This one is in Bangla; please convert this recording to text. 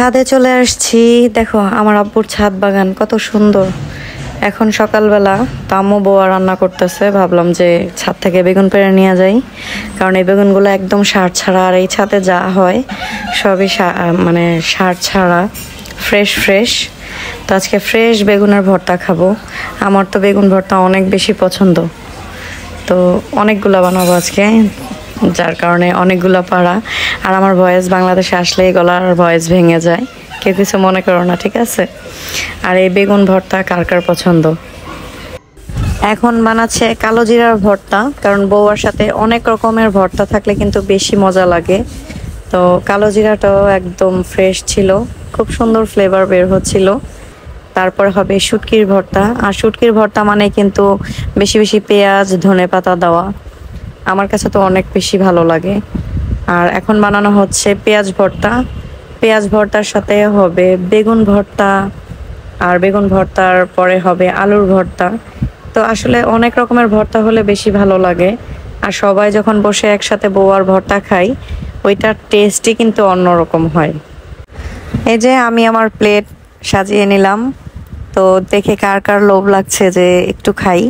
ছাদে চলে আসছি। দেখো আমার আব্বুর ছাদ বাগান কত সুন্দর। এখন সকালবেলা তো আম্মু বউয়া রান্না করতেছে, ভাবলাম যে ছাদ থেকে বেগুন পেড়ে নিয়ে যাই, কারণ এই বেগুনগুলো একদম সার ছাড়া। আর এই ছাদে যা হয় সবই মানে সার ছাড়া, ফ্রেশ ফ্রেশ। তো আজকে ফ্রেশ বেগুনের ভর্তা খাবো। আমার তো বেগুন ভর্তা অনেক বেশি পছন্দ, তো অনেকগুলো বানাবো আজকে, যার কারণে অনেকগুলো পাড়া। আর আমার ভয়েস বাংলাদেশে আসলে গলার ভয়েস ভেঙে যায়, কেউ কিছু মনে করো না, ঠিক আছে? আর এই বেগুন ভর্তা কার কার পছন্দ? এখন বানাচ্ছে কালো জিরার ভর্তা, কারণ বউয়ার সাথে অনেক রকমের ভর্তা থাকলে কিন্তু বেশি মজা লাগে। তো কালো জিরাটাও একদম ফ্রেশ ছিল, খুব সুন্দর ফ্লেভার বের হচ্ছিল। তারপর হবে শুটকির ভর্তা। আর শুটকির ভর্তা মানে কিন্তু বেশি বেশি পেঁয়াজ ধনেপাতা দেওয়া, আমার কাছে তো অনেক বেশি ভালো লাগে। আর এখন বানানো হচ্ছে পেঁয়াজ ভর্তা। পেঁয়াজ ভর্তার সাথে হবে বেগুন ভর্তা, আর বেগুন ভর্তার পরে হবে আলুর ভর্তা। তো আসলে অনেক রকমের ভর্তা হলে বেশি ভালো লাগে। আর সবাই যখন বসে একসাথে বউয়ার ভর্তা খাই, ওইটার টেস্টই কিন্তু অন্যরকম হয়। এই যে আমি আমার প্লেট সাজিয়ে নিলাম, তো দেখে কার কার লোভ লাগছে যে একটু খাই।